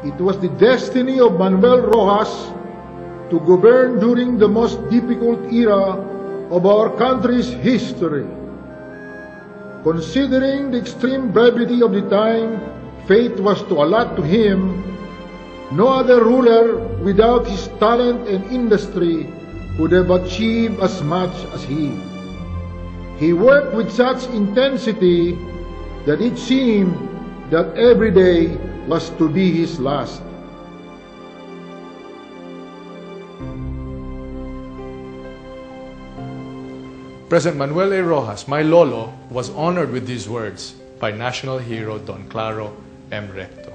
It was the destiny of Manuel Roxas to govern during the most difficult era of our country's history. Considering the extreme brevity of the time fate was to allot to him, no other ruler without his talent and industry could have achieved as much as he. He worked with such intensity that it seemed that every day was to be his last. President Manuel A. Roxas, my lolo, was honored with these words by national hero Don Claro M. Recto.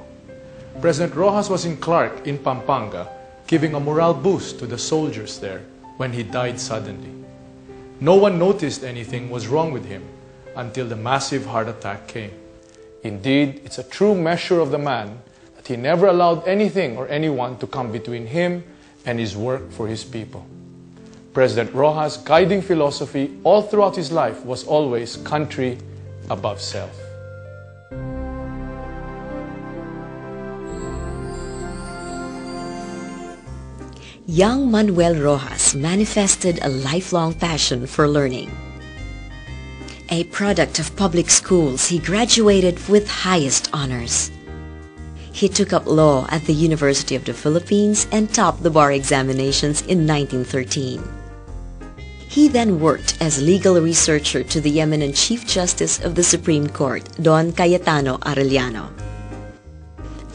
President Roxas was in Clark in Pampanga, giving a morale boost to the soldiers there when he died suddenly. No one noticed anything was wrong with him until the massive heart attack came. Indeed, it's a true measure of the man that he never allowed anything or anyone to come between him and his work for his people. President Roxas' guiding philosophy all throughout his life was always country above self. Young Manuel Roxas manifested a lifelong passion for learning. A product of public schools, he graduated with highest honors. He took up law at the University of the Philippines and topped the bar examinations in 1913. He then worked as legal researcher to the eminent Chief Justice of the Supreme Court, Don Cayetano Arellano.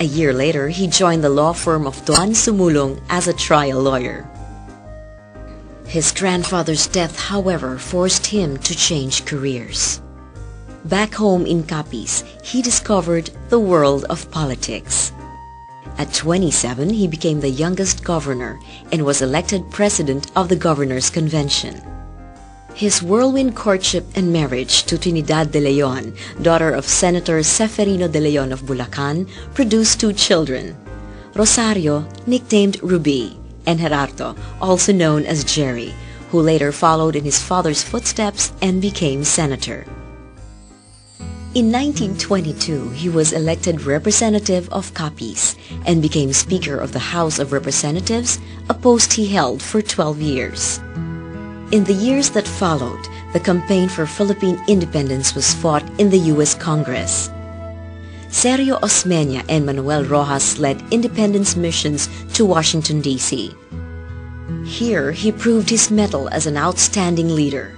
A year later, he joined the law firm of Don Sumulong as a trial lawyer. His grandfather's death, however, forced him to change careers. Back home in Capiz, he discovered the world of politics. At 27, he became the youngest governor and was elected president of the Governor's Convention. His whirlwind courtship and marriage to Trinidad de Leon, daughter of Senator Seferino de Leon of Bulacan, produced two children, Rosario, nicknamed Ruby, and Gerardo, also known as Jerry, who later followed in his father's footsteps and became senator. In 1922, he was elected representative of Capiz and became Speaker of the House of Representatives, a post he held for 12 years. In the years that followed, the campaign for Philippine independence was fought in the U.S. Congress. Sergio Osmeña and Manuel Roxas led independence missions to Washington, D.C. Here, he proved his mettle as an outstanding leader.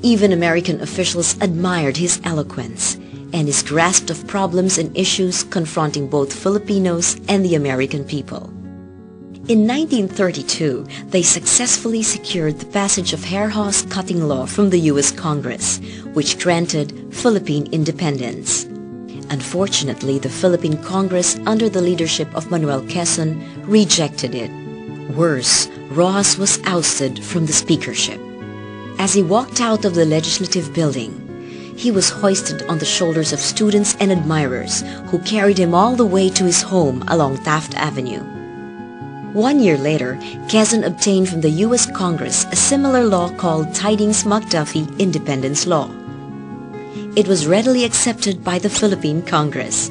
Even American officials admired his eloquence and his grasp of problems and issues confronting both Filipinos and the American people. In 1932, they successfully secured the passage of hair horse cutting law from the U.S. Congress, which granted Philippine independence. Unfortunately, the Philippine Congress, under the leadership of Manuel Quezon, rejected it. Worse, Roxas was ousted from the speakership. As he walked out of the legislative building, he was hoisted on the shoulders of students and admirers who carried him all the way to his home along Taft Avenue. 1 year later, Quezon obtained from the U.S. Congress a similar law called Tidings-McDuffie Independence Law. It was readily accepted by the Philippine Congress.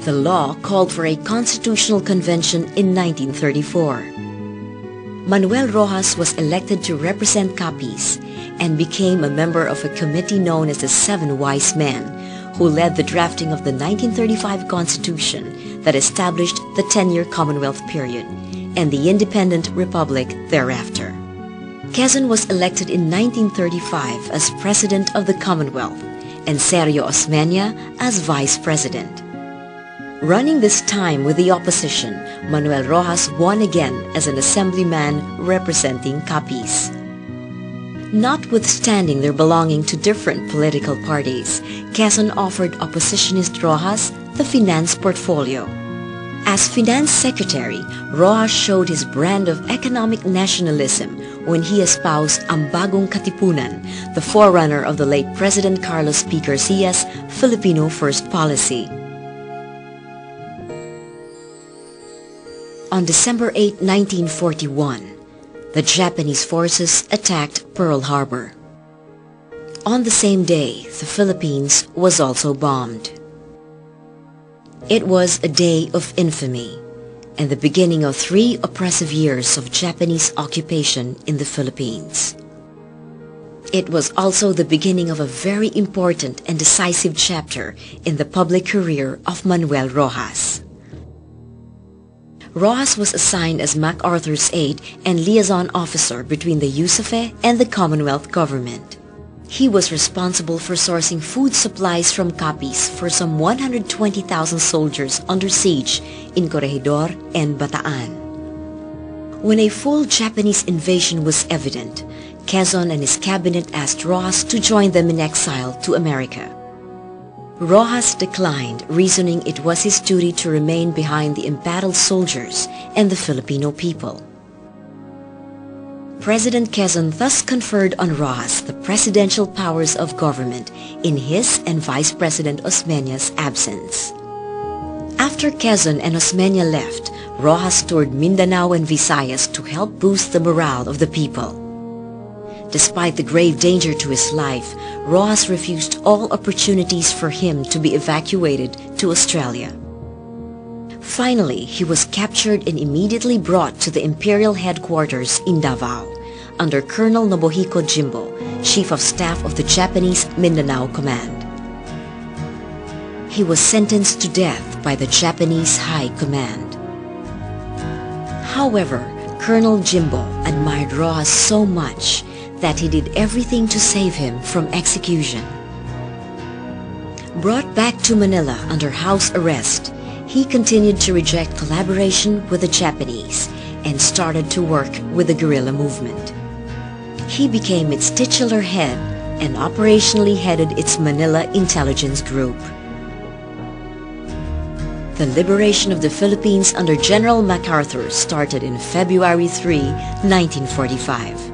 The law called for a constitutional convention in 1934. Manuel Roxas was elected to represent Capiz and became a member of a committee known as the Seven Wise Men, who led the drafting of the 1935 Constitution that established the 10-year Commonwealth period and the independent republic thereafter. Quezon was elected in 1935 as President of the Commonwealth and Sergio Osmeña as Vice President. Running this time with the opposition, Manuel Roxas won again as an assemblyman representing Capiz. Notwithstanding their belonging to different political parties, Quezon offered oppositionist Roxas the finance portfolio. As finance secretary, Roxas showed his brand of economic nationalism when he espoused ang bagong katipunan, the forerunner of the late President Carlos P. Garcia's Filipino First policy. On December 8, 1941, the Japanese forces attacked Pearl Harbor. On the same day, the Philippines was also bombed. It was a day of infamy and the beginning of 3 oppressive years of Japanese occupation in the Philippines. It was also the beginning of a very important and decisive chapter in the public career of Manuel Roxas. Roxas was assigned as MacArthur's aide and liaison officer between the USAFE and the Commonwealth government. He was responsible for sourcing food supplies from Capiz for some 120,000 soldiers under siege in Corregidor and Bataan. When a full Japanese invasion was evident, Quezon and his cabinet asked Roxas to join them in exile to America. Roxas declined, reasoning it was his duty to remain behind the embattled soldiers and the Filipino people. President Quezon thus conferred on Roxas the presidential powers of government in his and Vice President Osmeña's absence. After Quezon and Osmeña left, Roxas toured Mindanao and Visayas to help boost the morale of the people. Despite the grave danger to his life, Roxas refused all opportunities for him to be evacuated to Australia. Finally, he was captured and immediately brought to the imperial headquarters in Davao under Colonel Nobuhiko Jimbo, Chief of Staff of the Japanese Mindanao Command. He was sentenced to death by the Japanese High Command. However, Colonel Jimbo admired Roxas so much that he did everything to save him from execution. Brought back to Manila under house arrest, he continued to reject collaboration with the Japanese and started to work with the guerrilla movement. He became its titular head and operationally headed its Manila intelligence group. The liberation of the Philippines under General MacArthur started in February 3, 1945.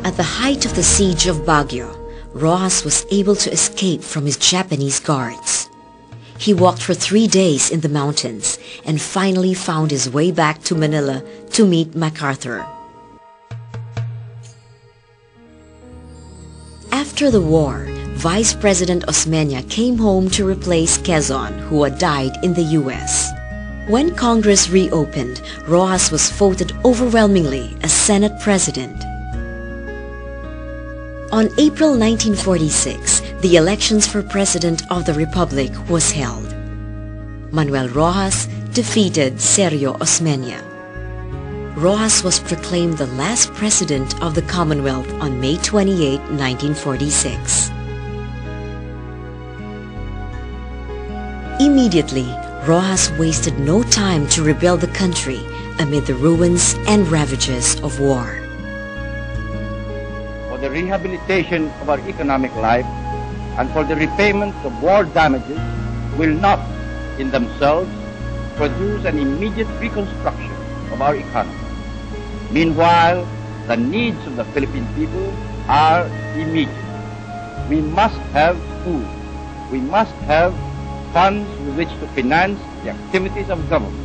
At the height of the siege of Baguio, Roxas was able to escape from his Japanese guards. He walked for 3 days in the mountains and finally found his way back to Manila to meet MacArthur. After the war, Vice President Osmeña came home to replace Quezon, who had died in the U.S. When Congress reopened, Roxas was voted overwhelmingly as Senate President. On April 1946, the elections for President of the Republic was held. Manuel Roxas defeated Sergio Osmeña. Roxas was proclaimed the last President of the Commonwealth on May 28, 1946. Immediately, Roxas wasted no time to rebuild the country amid the ruins and ravages of war. For the rehabilitation of our economic life and for the repayment of war damages will not, in themselves, produce an immediate reconstruction of our economy. Meanwhile, the needs of the Philippine people are immediate. We must have food. We must have funds with which to finance the activities of government,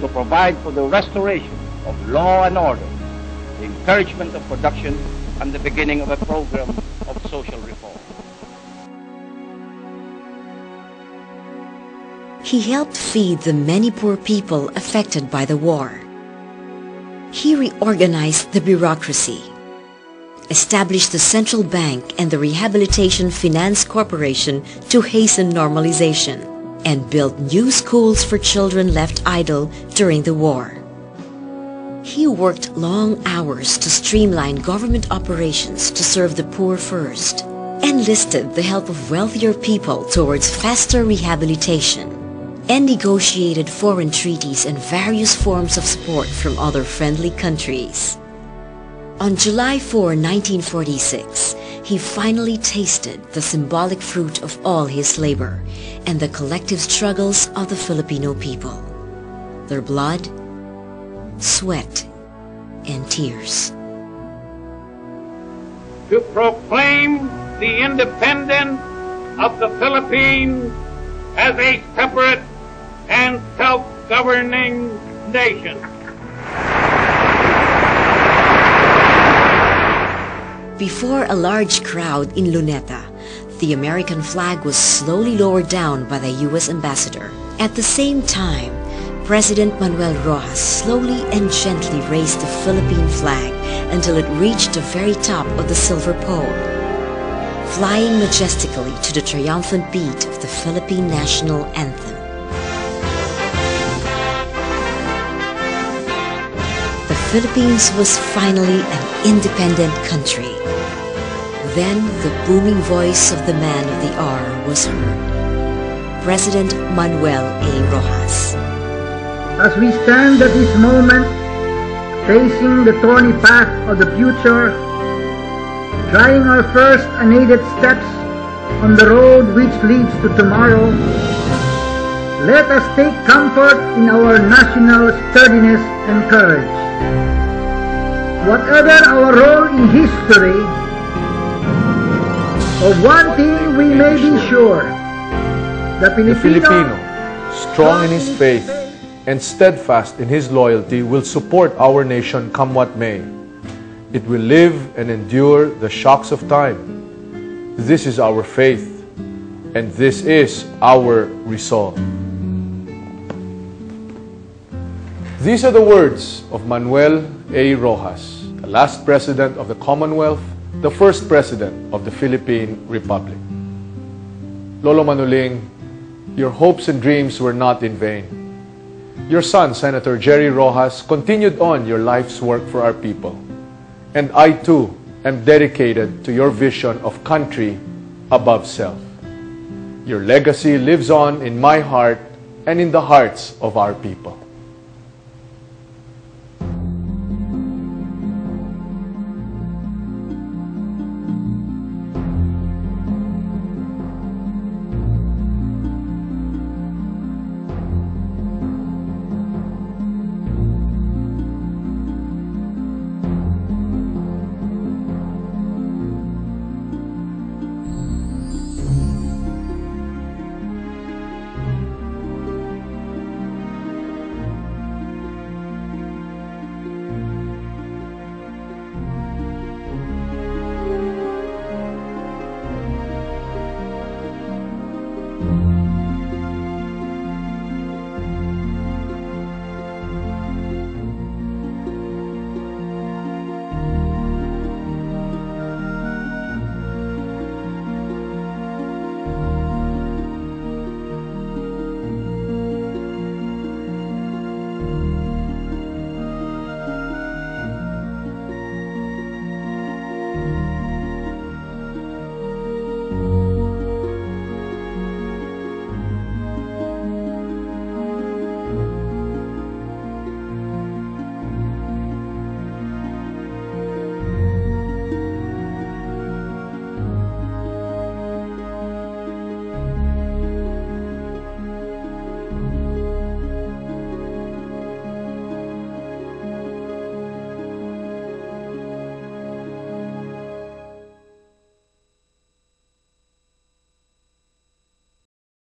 to provide for the restoration of law and order, the encouragement of production, and the beginning of a program of social reform. He helped feed the many poor people affected by the war. He reorganized the bureaucracy, established the central bank and the Rehabilitation Finance Corporation to hasten normalization, and built new schools for children left idle during the war. He worked long hours to streamline government operations to serve the poor first, enlisted the help of wealthier people towards faster rehabilitation, and negotiated foreign treaties and various forms of support from other friendly countries. On July 4, 1946, he finally tasted the symbolic fruit of all his labor and the collective struggles of the Filipino people, their blood, sweat, and tears. To proclaim the independence of the Philippines as a separate and self-governing nation. Before a large crowd in Luneta, the American flag was slowly lowered down by the U.S. ambassador. At the same time, President Manuel Roxas slowly and gently raised the Philippine flag until it reached the very top of the silver pole, flying majestically to the triumphant beat of the Philippine national anthem. The Philippines was finally an independent country. Then the booming voice of the man of the hour was heard, President Manuel A. Roxas. As we stand at this moment, facing the thorny path of the future, trying our first unaided steps on the road which leads to tomorrow, let us take comfort in our national sturdiness and courage. Whatever our role in history, of one thing we may be sure, the Filipino, strong in his faith and steadfast in his loyalty, will support our nation come what may. It will live and endure the shocks of time. This is our faith, and this is our resolve. These are the words of Manuel A. Roxas, the last president of the Commonwealth, the first president of the Philippine Republic. Lolo Manuling, your hopes and dreams were not in vain. Your son, Senator Jerry Roxas, continued on your life's work for our people. And I too am dedicated to your vision of country above self. Your legacy lives on in my heart and in the hearts of our people.